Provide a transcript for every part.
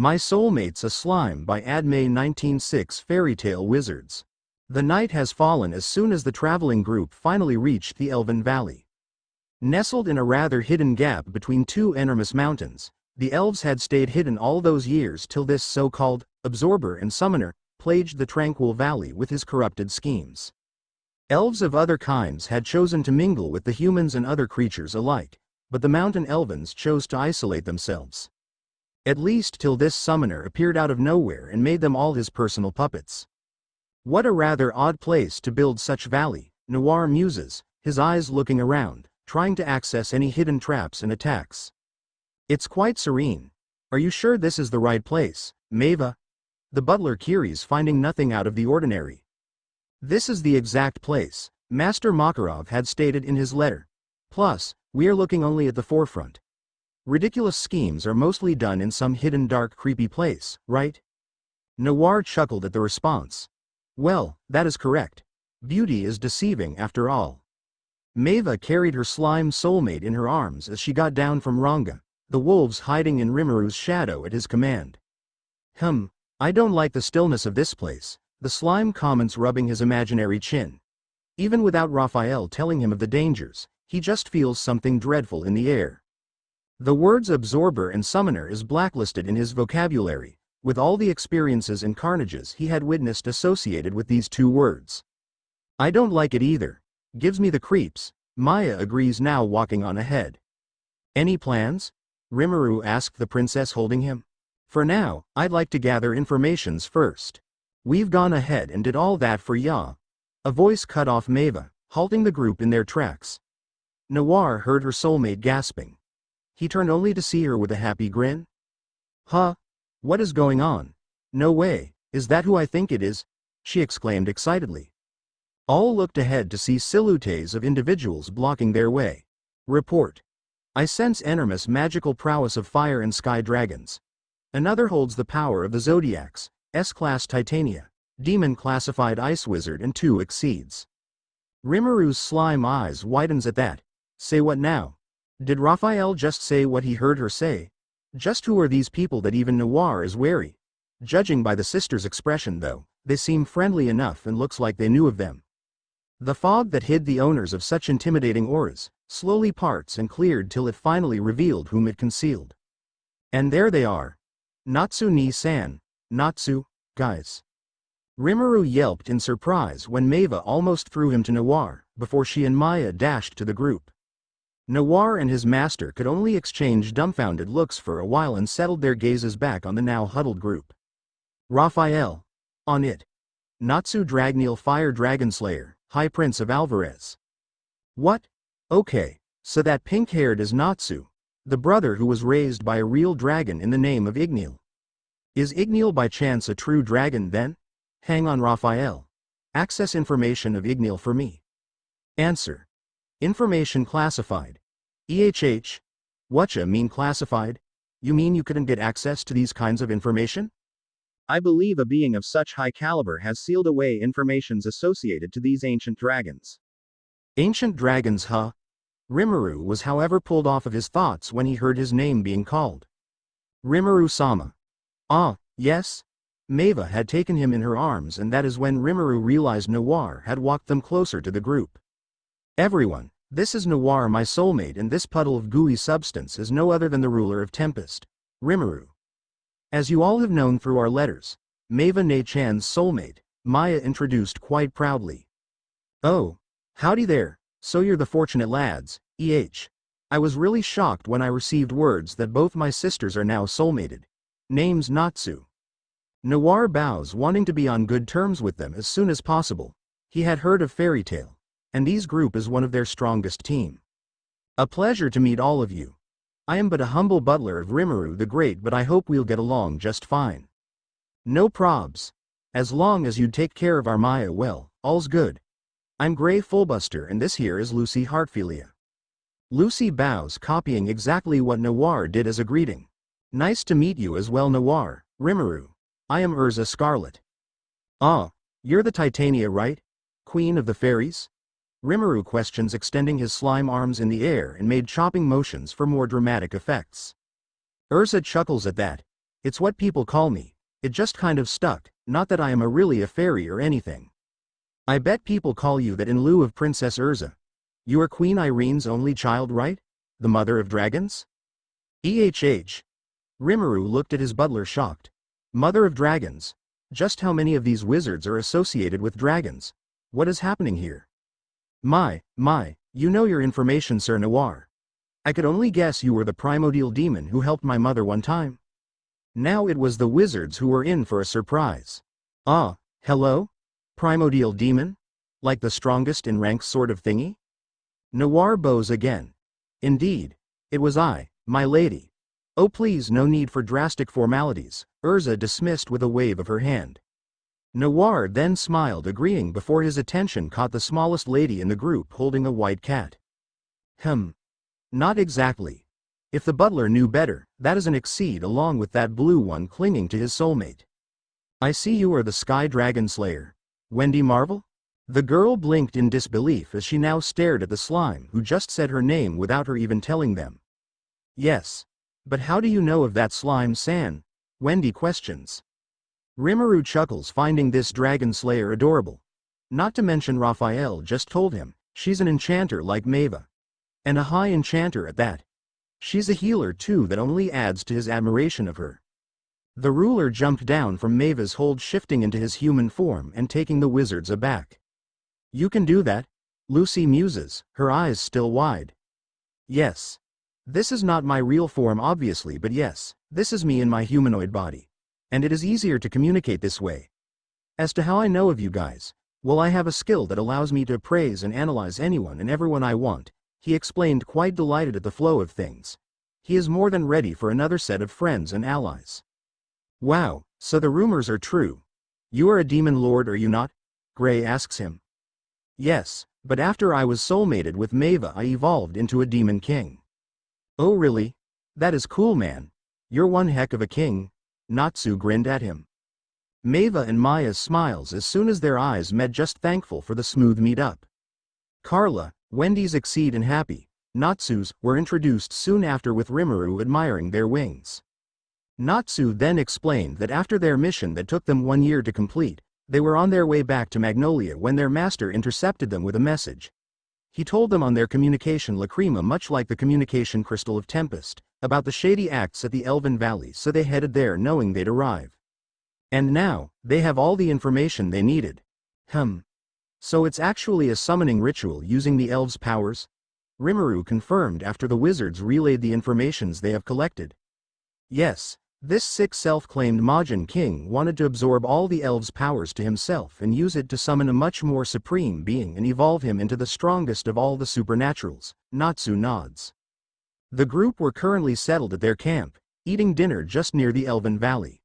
My Soulmate's a Slime by admay19 6 Fairy Tale Wizards. The night has fallen as soon as the traveling group finally reached the Elven Valley. Nestled in a rather hidden gap between two enormous mountains, the elves had stayed hidden all those years till this so-called absorber and summoner plagued the tranquil valley with his corrupted schemes. Elves of other kinds had chosen to mingle with the humans and other creatures alike, but the mountain elvens chose to isolate themselves. At least till this summoner appeared out of nowhere and made them all his personal puppets. What a rather odd place to build such valley, Noir muses, his eyes looking around, trying to access any hidden traps and attacks. It's quite serene. Are you sure this is the right place, Maeva? The butler queries, finding nothing out of the ordinary. This is the exact place, Master Makarov had stated in his letter. Plus, we are looking only at the forefront. Ridiculous schemes are mostly done in some hidden dark creepy place, right? Noir chuckled at the response. Well, that is correct. Beauty is deceiving after all. Maeva carried her slime soulmate in her arms as she got down from Ranga, the wolves hiding in Rimuru's shadow at his command. I don't like the stillness of this place, the slime comments, rubbing his imaginary chin. Even without Raphael telling him of the dangers, he just feels something dreadful in the air. The words absorber and summoner is blacklisted in his vocabulary, with all the experiences and carnages he had witnessed associated with these two words. I don't like it either. Gives me the creeps, Maya agrees, now walking on ahead. Any plans? Rimuru asked the princess, holding him. For now, I'd like to gather informations first. We've gone ahead and did all that for ya. A voice cut off Maeva, halting the group in their tracks. Noir heard her soulmate gasping. He turned only to see her with a happy grin. Huh? What is going on? No way, is that who I think it is? She exclaimed excitedly. All looked ahead to see silhouettes of individuals blocking their way. Report. I sense enormous magical prowess of fire and sky dragons. Another holds the power of the zodiacs, S-class Titania, demon classified ice wizard, and 2 exceeds. Rimuru's slime eyes widens at that. Say what now? Did Raphael just say what he heard her say? Just who are these people that even Noir is wary? Judging by the sisters' expression though, they seem friendly enough and looks like they knew of them. The fog that hid the owners of such intimidating auras slowly parts and cleared till it finally revealed whom it concealed. And there they are. Natsu-ni-san. Natsu, guys. Rimuru yelped in surprise when Maeva almost threw him to Noir, before she and Maya dashed to the group. Noir and his master could only exchange dumbfounded looks for a while and settled their gazes back on the now huddled group. Raphael. On it. Natsu Dragneel, Fire Dragon Slayer, High Prince of Alvarez. What? Okay, so that pink-haired is Natsu, the brother who was raised by a real dragon in the name of Igneel. Is Igneel by chance a true dragon then? Hang on, Raphael. Access information of Igneel for me. Answer. Information classified. Whatcha mean classified? You mean you couldn't get access to these kinds of information? I believe a being of such high caliber has sealed away informations associated to these ancient dragons. Ancient dragons, huh? Rimuru was however pulled off of his thoughts when he heard his name being called. Rimuru-sama. Ah, yes? Maeva had taken him in her arms, and that is when Rimuru realized Noir had walked them closer to the group. Everyone, this is Noir, my soulmate, and this puddle of gooey substance is no other than the ruler of Tempest, Rimuru. As you all have known through our letters, Maeva Ne-chan's soulmate, Maya introduced quite proudly. Oh, howdy there, so you're the fortunate lads, I was really shocked when I received words that both my sisters are now soulmated. Name's Natsu. Noir bows, wanting to be on good terms with them as soon as possible. He had heard of Fairy Tale, and these group is one of their strongest team. A pleasure to meet all of you. I am but a humble butler of Rimuru the Great, but I hope we'll get along just fine. No probs. As long as you'd take care of our Maya well, all's good. I'm Grey Fullbuster, and this here is Lucy Heartfilia. Lucy bows, copying exactly what Noir did as a greeting. Nice to meet you as well, Noir, Rimuru. I am Urza Scarlet. Ah, you're the Titania, right? Queen of the Fairies? Rimuru questions, extending his slime arms in the air and made chopping motions for more dramatic effects. Urza chuckles at that. It's what people call me. It just kind of stuck, not that I am really a fairy or anything. I bet people call you that in lieu of Princess Urza. You are Queen Irene's only child, right? The mother of dragons? Rimuru looked at his butler shocked. Mother of dragons? Just how many of these wizards are associated with dragons? What is happening here? My, you know your information, Sir Noir. I could only guess you were the primordial demon who helped my mother one time. Now it was the wizards who were in for a surprise. Ah, hello? Primordial demon? Like the strongest in rank sort of thingy? Noir bows again. Indeed. It was I, my lady. Oh please, no need for drastic formalities, Urza dismissed with a wave of her hand. Noir then smiled, agreeing before his attention caught the smallest lady in the group holding a white cat. Not exactly. If the butler knew better, that is an exceed along with that blue one clinging to his soulmate. I see you are the Sky Dragon Slayer. Wendy Marvel? The girl blinked in disbelief as she now stared at the slime who just said her name without her even telling them. Yes. But how do you know of that slime, San? Wendy questions. Rimuru chuckles, finding this dragon slayer adorable. Not to mention Raphael just told him, she's an enchanter like Maeva. And a high enchanter at that. She's a healer too, that only adds to his admiration of her. The ruler jumped down from Maeva's hold, shifting into his human form and taking the wizards aback. You can do that? Lucy muses, her eyes still wide. Yes. This is not my real form obviously, but yes, this is me in my humanoid body. And it is easier to communicate this way. As to how I know of you guys, well, I have a skill that allows me to appraise and analyze anyone and everyone I want, he explained, quite delighted at the flow of things. He is more than ready for another set of friends and allies. Wow, so the rumors are true. You are a demon lord, are you not? Gray asks him. Yes, but after I was soulmated with Maeva I evolved into a demon king. Oh really? That is cool, man. You're one heck of a king. Natsu grinned at him. Maeva and Maya smiles as soon as their eyes met, just thankful for the smooth meet-up. Carla, Wendy's exceed and happy. Natsu's were introduced soon after, with Rimuru admiring their wings. Natsu then explained that after their mission that took them 1 year to complete, they were on their way back to Magnolia when their master intercepted them with a message. He told them on their communication lacrima, much like the communication crystal of Tempest, about the shady acts at the Elven Valley, so they headed there knowing they'd arrive. And now, they have all the information they needed. So it's actually a summoning ritual using the elves' powers? Rimuru confirmed after the wizards relayed the informations they have collected. Yes, this sick self-claimed Majin King wanted to absorb all the elves' powers to himself and use it to summon a much more supreme being and evolve him into the strongest of all the supernaturals. Natsu nods. The group were currently settled at their camp, eating dinner just near the Elven Valley.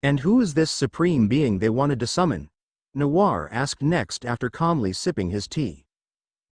And who is this supreme being they wanted to summon? Noir asked next after calmly sipping his tea.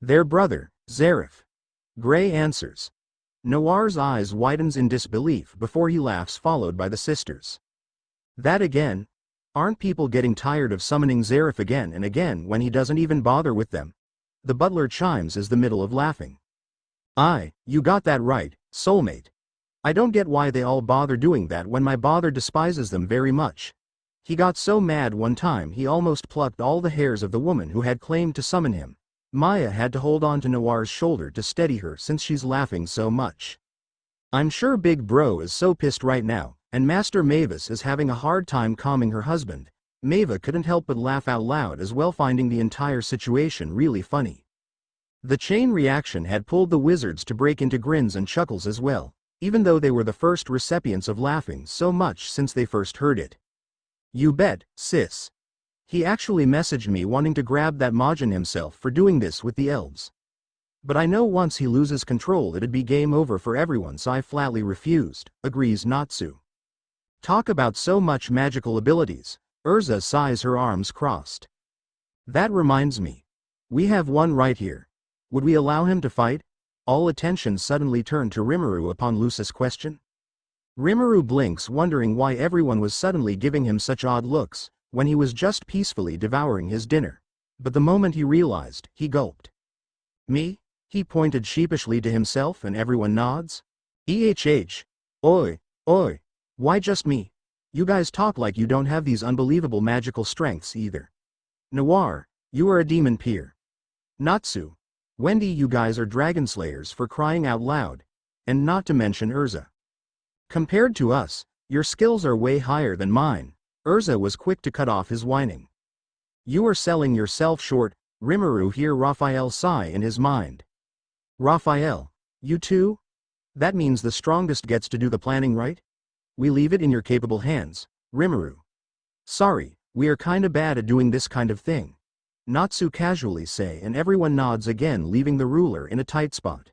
Their brother, Zeref. Gray answers. Noir's eyes widens in disbelief before he laughs, followed by the sisters. That again? Aren't people getting tired of summoning Zeref again and again when he doesn't even bother with them? The butler chimes as the middle of laughing. You got that right, soulmate. I don't get why they all bother doing that when my bother despises them very much. He got so mad one time he almost plucked all the hairs of the woman who had claimed to summon him. Maya had to hold on to Noir's shoulder to steady her since she's laughing so much. I'm sure Big Bro is so pissed right now, and Master Mavis is having a hard time calming her husband. Maeva couldn't help but laugh out loud as well, finding the entire situation really funny. The chain reaction had pulled the wizards to break into grins and chuckles as well, even though they were the first recipients of laughing so much since they first heard it. You bet, sis. He actually messaged me wanting to grab that Majin himself for doing this with the elves. But I know once he loses control it'd be game over for everyone, so I flatly refused, agrees Natsu. Talk about so much magical abilities. Urza sighs, her arms crossed. That reminds me. We have one right here. Would we allow him to fight? All attention suddenly turned to Rimuru upon Lucis' question. Rimuru blinks, wondering why everyone was suddenly giving him such odd looks, when he was just peacefully devouring his dinner. But the moment he realized, he gulped. Me? He pointed sheepishly to himself and everyone nods. Oi. Why just me? You guys talk like you don't have these unbelievable magical strengths either. Noir, you are a demon peer. Natsu. Wendy, you guys are dragon slayers for crying out loud. And not to mention Urza. Compared to us, your skills are way higher than mine. Urza was quick to cut off his whining. You are selling yourself short. Rimuru hear Raphael sigh in his mind. Raphael, you too? That means the strongest gets to do the planning, right? We leave it in your capable hands, Rimuru. Sorry, we are kinda bad at doing this kind of thing. Natsu casually say, and everyone nods again, leaving the ruler in a tight spot.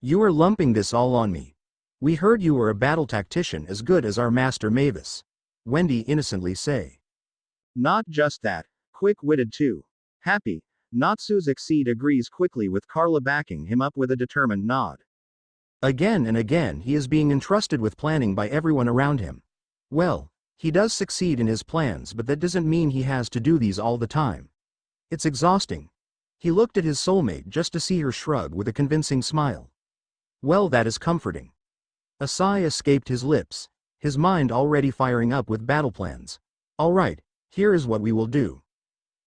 You are lumping this all on me. We heard you were a battle tactician as good as our master Mavis. Wendy innocently say. Not just that, quick-witted too. Happy, Natsu's Exceed agrees quickly with Carla backing him up with a determined nod. Again and again he is being entrusted with planning by everyone around him. Well, he does succeed in his plans, but that doesn't mean he has to do these all the time. It's exhausting. He looked at his soulmate just to see her shrug with a convincing smile. Well, that is comforting. A sigh escaped his lips, his mind already firing up with battle plans. All right, here is what we will do.